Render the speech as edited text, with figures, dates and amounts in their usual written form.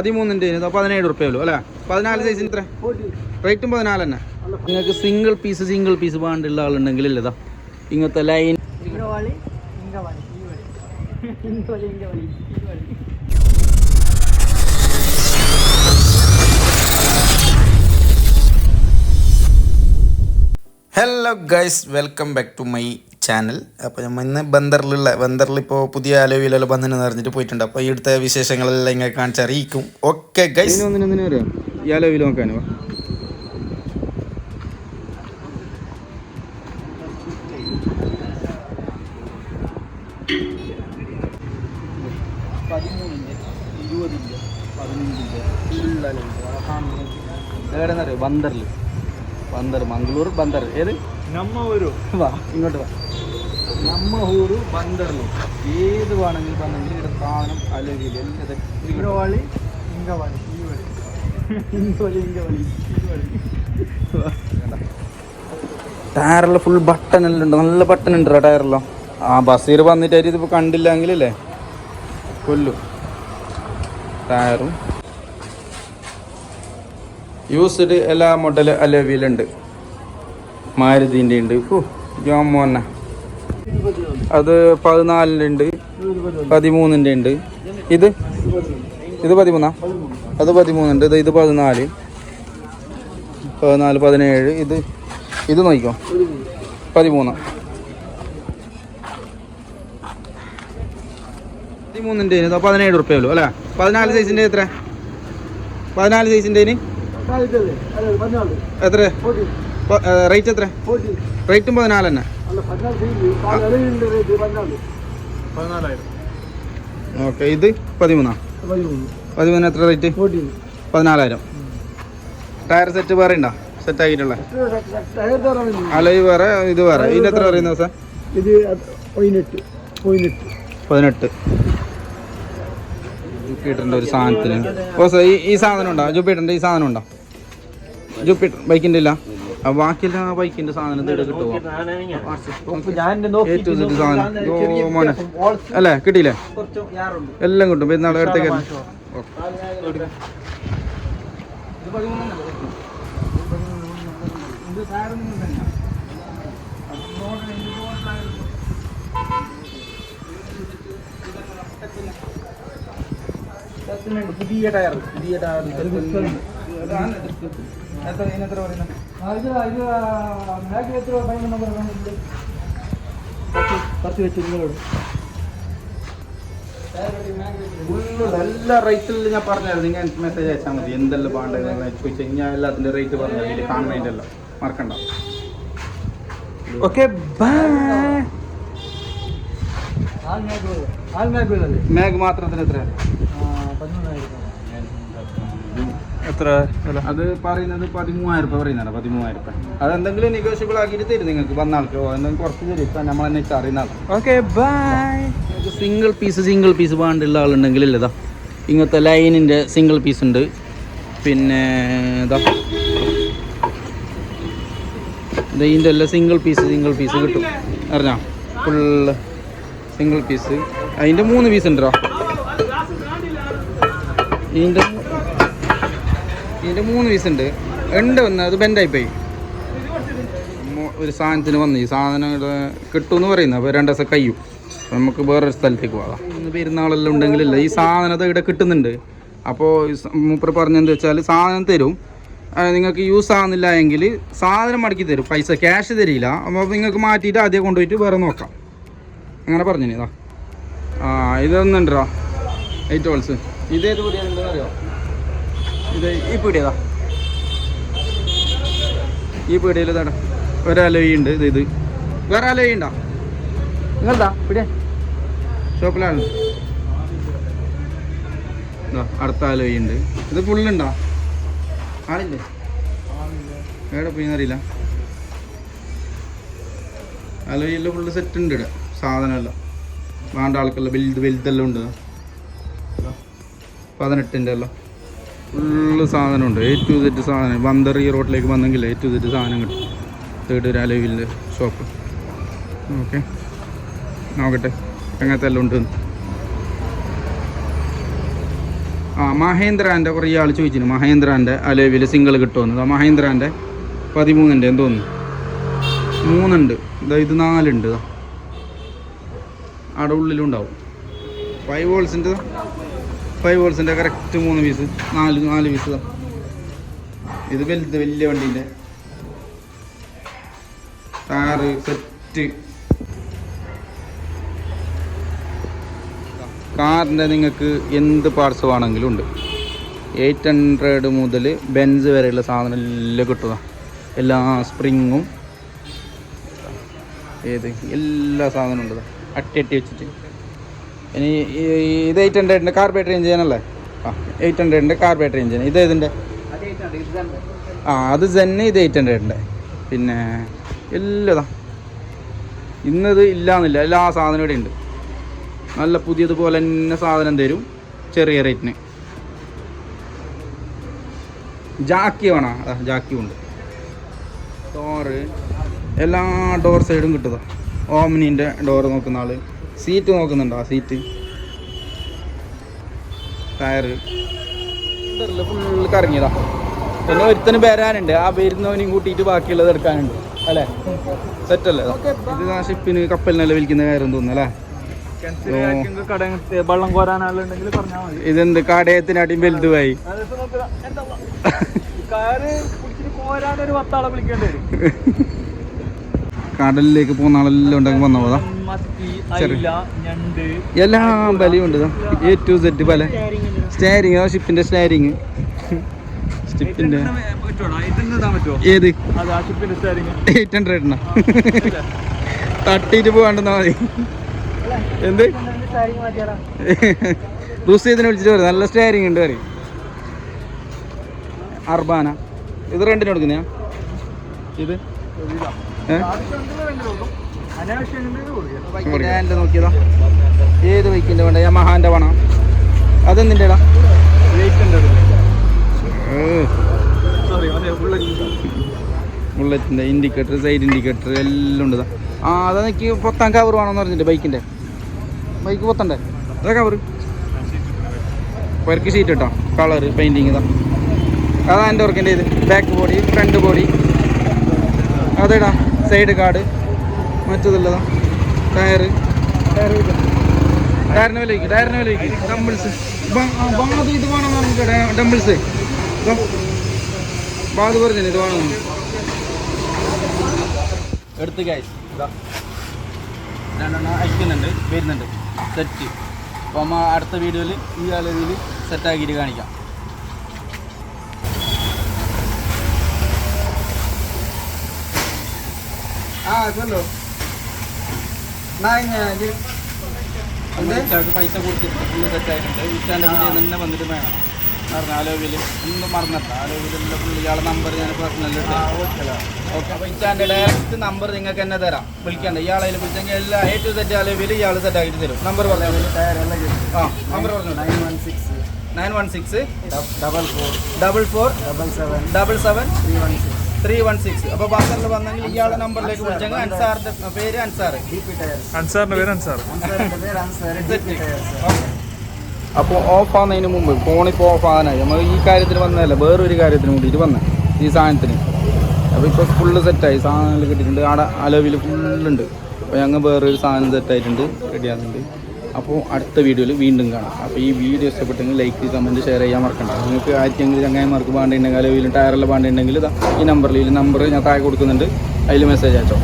13-ൻ്റെ 17 റുപ്യ ഉള്ളൂ അല്ലേ? 14 സൈസിന് എത്ര റേറ്റും? 14 തന്നെ. നിങ്ങൾക്ക് സിംഗിൾ പീസ് വേണ്ടുള്ള ആളുണ്ടെങ്കിൽ ഇല്ലതാ ഇങ്ങനത്തെ line hello guys, welcome back to my channel. അപ്പോൾ നമ്മൾ ഇന്ന് ബന്ദറിലിപ്പോൾ പുതിയ അലോയിലെല്ലാം ബന്ധനം നിറഞ്ഞിട്ട് പോയിട്ടുണ്ട്. അപ്പോൾ ഇവിടുത്തെ വിശേഷങ്ങളെല്ലാം ഇങ്ങനെ കാണിച്ചറിയിക്കും. ഓക്കെ ഗൈസ്, ഈ അലോയിൽ നോക്കാനോ? ബന്ദർ മംഗളൂർ ബന്ദർ ഏത് നമ്മ ഊരു വാ ഇങ്ങോട്ട് വാ. നമ്മ ഊര് ബന്ദറിലും ഏത് വേണമെങ്കിൽ വന്നെങ്കിൽ ഇവിടെ സാധനം അല്ലെങ്കിൽ ടയറെല്ലാം ഫുൾ ബട്ടൺ എല്ലാം ഉണ്ട്. നല്ല ബട്ടൺ ഉണ്ട് ടയറെല്ലാം. ആ ബസീർ വന്നിട്ടായിട്ട് ഇതിപ്പോൾ കണ്ടില്ലെങ്കിലല്ലേ കൊല്ലും. ടയറും യൂസ്ഡ് എല്ലാ മോഡൽ അലോവിയിലുണ്ട്. മാരുതിൻ്റെ ഉണ്ട്. ജോമോന്നെ അത് 14-ൻ്റെ ഉണ്ട്, 13-ൻ്റെ ഉണ്ട്. ഇത് 13 അത് 13 ഉണ്ട്. ഇത് 14 17. ഇത് നോക്കിക്കോ 13. 13-ൻ്റെ 17 റുപ്യ ഉള്ളൂ അല്ലേ? 14 സൈസിൻ്റെ എത്ര? 14 സൈസിൻ്റെ എത്ര റേറ്റ്? എത്ര റേറ്റും? 14 തന്നെ. ഓക്കെ, ഇത് 13 എത്ര റേറ്റ്? 14,000. ടയർ സെറ്റ് വേറെ ഉണ്ടോ? സെറ്റ് ആക്കിയിട്ടുള്ള അലോയ് വേറെ, ഇത് വേറെ. ഇതിന് എത്ര പറയുന്ന സാർ? ഇത് 18. ജൂപ്പിറ്ററിൻ്റെ ഒരു സാധനത്തിന് ഈ സാധനം ഉണ്ടോ? ജൂപ്പിറ്ററിൻ്റെ ഈ സാധനം ഉണ്ടോ? ജൂപ്പിറ്റർ ബൈക്കിൻ്റെ ഇല്ല. ബാക്കിയുള്ള ബൈക്കിൻ്റെ സാധനം ഇത് കിട്ടുമോ? സാധനം മോനെ അല്ലേ? കിട്ടിയില്ലേ? എല്ലാം കിട്ടും. പെരുന്നാൾ അടുത്തേക്ക് പുതിയ ടയർ എല്ലാ റേറ്റിൽ ഞാൻ പറഞ്ഞായിരുന്നു. നിങ്ങൾ എനിക്ക് മെസ്സേജ് അയച്ചാൽ മതി. എന്തെല്ലാം വേണ്ടതെന്ന് ചോദിച്ചു കഴിഞ്ഞാൽ എല്ലാത്തിൻ്റെ റേറ്റ് പറഞ്ഞാൽ ഇതിൽ കാണുന്നതിൻ്റെ മറക്കണ്ട. ഓക്കെ, മാഗ് മാത്രത്തിന് എത്ര? എത്ര? അത് പറയുന്നത് 13,000 രൂപ പറയുന്നതാണ്. 13,000 രൂപ. അതെന്തെങ്കിലും നെഗോഷ്യബിൾ ആക്കിയിട്ട് തരും നിങ്ങൾക്ക്. വന്ന ആൾക്കോ എന്തെങ്കിലും കുറച്ച് തരും. ഇപ്പം നമ്മൾ തന്നെ അറിയുന്ന ആൾ. Okay bye. സിംഗിൾ പീസ് വേണ്ടുള്ള ആളുണ്ടെങ്കിൽ ഇല്ലതാ ഇങ്ങനത്തെ ലൈനിൻ്റെ സിംഗിൾ പീസ് ഉണ്ട്. പിന്നെ ഇതാ ഇതിൻ്റെ എല്ലാം സിംഗിൾ പീസ് കിട്ടും. അറിഞ്ഞാ ഫുള്ള് സിംഗിൾ പീസ്. അതിൻ്റെ 3 പീസ് ഉണ്ടോ? ഇതിൻ്റെ 3 പീസ് ഉണ്ട്. വന്ന് അത് ബെൻഡായിപ്പോയി. ഒരു സാധനത്തിന് വന്ന് ഈ സാധനം കിട്ടുമെന്ന് പറയുന്നത്. അപ്പോൾ 2 ദിവസം കഴിയും. നമുക്ക് വേറൊരു സ്ഥലത്തേക്ക് പോകാം. ഇന്ന് പെരുന്നാളെല്ലാം ഉണ്ടെങ്കിലല്ല ഈ സാധനം ഇവിടെ കിട്ടുന്നുണ്ട്. അപ്പോൾ മൂപ്പർ പറഞ്ഞെന്ന് വെച്ചാൽ സാധനം തരും. നിങ്ങൾക്ക് യൂസ് ആകുന്നില്ല എങ്കിൽ സാധനം മടക്കി തരും. പൈസ ക്യാഷ് തരില്ല. അപ്പോൾ നിങ്ങൾക്ക് മാറ്റിയിട്ട് ആദ്യം കൊണ്ടുപോയിട്ട് വേറെ നോക്കാം. അങ്ങനെ പറഞ്ഞു. ഇതാ ഇതൊന്നുണ്ടോ 8 വോൾട്സ്. ഇതേത് പീടിയുണ്ടെന്ന് അറിയോ? ഇത് ഈ പീടിയതാ. ഈ പീടിയയിൽ ഇതാ ഒരലോയി ഉണ്ട്. ഇത് വേറെ അലോയി ഉണ്ടോ? നിങ്ങളതാ പീടിയ ഷോപ്പിലാണ്. അടുത്ത അലോയി ഉണ്ട്. ഇത് ഫുള്ളുണ്ടോ? ആളില്ലേ? എവിടെ പോയിന്നറിയില്ല. അലോയിയെല്ലാം ഫുള്ള് സെറ്റ് ഉണ്ട് ഇവിടെ. സാധനമല്ല വേണ്ട ആൾക്കെല്ലാം വലുതെല്ലാം ഉണ്ട്. 18-ൻ്റെ എല്ലാം ഫുള്ള് സാധനമുണ്ട്. A to Z സാധനം. ബന്ദർ ഈ റോഡിലേക്ക് വന്നെങ്കിൽ A to Z സാധനം കിട്ടും. Third അലോയിലെ shop. ഓക്കെ, നോക്കട്ടെ എങ്ങനത്തെ എല്ലാം ഉണ്ട്. മഹേന്ദ്രാൻ്റെ കുറേ ആൾ ചോദിച്ചിന് മഹേന്ദ്രാൻ്റെ അലോവിൽ സിംഗിൾ കിട്ടുമെന്ന്. മഹേന്ദ്രാൻ്റെ 13 എന്ന് തോന്നുന്നു, 3 ഉണ്ട്, ഇത് 4 ഉണ്ട്. അവിടെ ഉള്ളിലുണ്ടാവും 5 വോൾസിൻ്റെ കറക്റ്റ് 3 പീസ്, 4 പീസ്. ഇത് വലുത് വലിയ വണ്ടീൻ്റെ ടയറ് സെറ്റ്. കാറിൻ്റെ നിങ്ങൾക്ക് എന്ത് പാർട്സ് വേണമെങ്കിലും ഉണ്ട്. 800 മുതൽ ബെൻസ് വരെയുള്ള സാധനം എല്ലാം കിട്ടുക. എല്ലാ സ്പ്രിങ്ങും എല്ലാ സാധനവും ഉണ്ട് അട്ടി വെച്ചിട്ട്. ഇനി ഇത് 800ൻ്റെ കാർബറേറ്റർ എഞ്ചിനല്ലേ? 800ൻ്റെ കാർബറേറ്റർ എഞ്ചിൻ. ഇത് ഇതിൻ്റെ അത് സെന്ന്. ഇത് 800ൻ്റെ. പിന്നെ എല്ലാതാ ഇന്നത് ഇല്ലാന്നില്ല, എല്ലാ സാധനവും ഇവിടെ ഉണ്ട്. നല്ല പുതിയതുപോലെ തന്നെ സാധനം തരും ചെറിയ റേറ്റിന്. ജാക്കി വേണോ? ജാക്കി ഉണ്ട്. ഡോറ് എല്ലാ ഡോർ സൈഡും കിട്ടുക. ഓമിനിൻ്റെ ഡോറ് നോക്കുന്ന ആൾ, സീറ്റ് നോക്കുന്നുണ്ടോ? ആ സീറ്റ്, ടയറ് ഫുള്ള് കറങ്ങിയതാ. പിന്നെ ഒരുത്തന് വരാനുണ്ട്, ആ വരുന്നവനെയും കൂട്ടിയിട്ട് ബാക്കിയുള്ളത് എടുക്കാനുണ്ട് അല്ലേ? സെറ്റല്ലേ? ഇത് ഷിപ്പിന് കപ്പലിനെല്ലാം വിൽക്കുന്ന കാര്യം തോന്നുന്നു അല്ലേ? വെള്ളം കോരാനുണ്ടെങ്കിൽ പറഞ്ഞാൽ മതി. ഇതെന്ത് കടയത്തിനാട്ടിയും വലുതുമായി. കോരാനൊരു 10 ആളെ വിളിക്കേണ്ടി വരും. കടലിലേക്ക് പോകുന്ന ആളെല്ലാം ഉണ്ടെങ്കിൽ വന്ന പോതാ. എല്ലാം ബലിയുണ്ട്. A to Z പല സ്റ്റെയറിങ്, ഷിപ്പിന്റെ സ്റ്റെയറിങ്. ഷിപ്പിന്റെ ഏത് 800 തട്ടിയിട്ട് പോകണ്ടെന്നാ മതി. എന്ത് റുസീദിനെ വിളിച്ചിട്ട് പറയും നല്ല സ്റ്റെയറിങ് ഉണ്ട് പറയും. അർബാന ഇത് റെന്റിന് കൊടുക്കുന്ന ഇത് നോക്കിയതാ. ഏത് ബൈക്കിൻ്റെ വേണ്ട? യമഹാൻ്റെ വേണം. അതെന്തിൻ്റെടാ? ബുള്ളറ്റിൻ്റെ ഇൻഡിക്കേറ്റർ, സൈഡ് ഇൻഡിക്കേറ്റർ എല്ലാം ഉണ്ട്. അതെനിക്ക് പൊത്താൻ കവർ വേണമെന്ന് പറഞ്ഞിട്ട് ബൈക്കിൻ്റെ. ബൈക്ക് പൊത്തണ്ടേ? അതാ കവറ് പെരക്ക് ഷീറ്റ് കേട്ടോ, കളറ് പെയിൻറ്റിങ് ഇതാ. അതാ എൻ്റെ വർക്കിൻ്റെ. ഇത് ബാക്ക് ബോഡി, ഫ്രണ്ട് ബോഡി. അതേടാ സൈഡ് കാർഡ്. മറ്റതുള്ളതാ ടയറ്. ടയറിന് വിലയ്ക്ക് ഡംബിൾസ്. ഇത് വേണം നമുക്ക് ഡംബിൾസ്. ബാത് പറഞ്ഞു ഇത് വേണം എടുത്ത് കാശ്. രണ്ടെണ്ണം അയക്കുന്നുണ്ട്, വരുന്നുണ്ട് സെറ്റ്. അപ്പോൾ നമ്മൾ അടുത്ത വീഡിയോയിൽ ഈ അളവിൽ സെറ്റാക്കിയിട്ട് കാണിക്കാം. ചൊല്ലോ പൈസ കൊടുത്തിട്ട് ഫുള്ള് സെറ്റായിട്ടുണ്ട്. ഇച്ചാൻ്റെ വീഡിയോ തന്നെ വന്നിട്ട് വേണം പറഞ്ഞ അലോവിൽ ഒന്നും മറന്നിട്ട്. അലോവിലുള്ള ഫുള്ള് ഇയാളെ നമ്പർ ഞാൻ പേഴ്സണലിൽ ഇട്ട്. ഓക്കെ, അപ്പോൾ ഇച്ചാൻ്റെ ഡയറക്റ്റ് നമ്പർ നിങ്ങൾക്ക് തന്നെ തരാം. വിളിക്കണ്ട, ഇയാളെ വിളിച്ചെങ്കിൽ എല്ലാ A to Z അലോവിൽ ഇയാൾ സെറ്റാക്കിയിട്ട് തരും. നമ്പർ പറഞ്ഞു. നമ്പർ പറഞ്ഞു 916 44 77 316. അപ്പോൾ ബാസറിൽ വന്നെങ്കിൽ ഇയാളുടെ നമ്പറിലേക്ക് വിളിച്ചെങ്കിൽ അൻസാറിൻ്റെ പേര് അൻസാറിൻ്റെ പേര് അൻസാർ. അപ്പോൾ ഓഫ് ആകുന്നതിന് മുമ്പ് ഫോണിപ്പോൾ ഓഫ് ആകാനായി. നമ്മൾ ഈ കാര്യത്തിന് വന്നതല്ല, വേറൊരു കാര്യത്തിന് വേണ്ടിയിട്ട് വന്നത് ഈ സാധനത്തിന്. അപ്പോൾ ഇപ്പോൾ ഫുള്ള് സെറ്റായി, സാധനങ്ങൾ കിട്ടിയിട്ടുണ്ട്. അവിടെ അലോവിൽ ഫുള്ളുണ്ട്. അപ്പോൾ ഞങ്ങൾ വേറൊരു സാധനം സെറ്റായിട്ടുണ്ട്, റെഡിയാകുന്നുണ്ട്. അപ്പോൾ അടുത്ത വീഡിയോയിൽ വീണ്ടും കാണാം. അപ്പോൾ ഈ വീഡിയോ ഇഷ്ടപ്പെട്ടെങ്കിൽ ലൈക്ക്, കമൻറ്റ്, ഷെയർ ചെയ്യാൻ മറക്കണ്ട. നിങ്ങൾക്ക് ആർക്കെങ്കിലും ചങ്ങായിമാർക്ക് വേണ്ടിയിട്ടുണ്ടെങ്കിൽ അലോവിലും ടയറെല്ലാം വേണ്ടിയിട്ടുണ്ടെങ്കിൽ ഈ നമ്പറിൽ ഞാൻ താഴെ കൊടുക്കുന്നുണ്ട്, അതിൽ മെസ്സേജ് അയച്ചോ.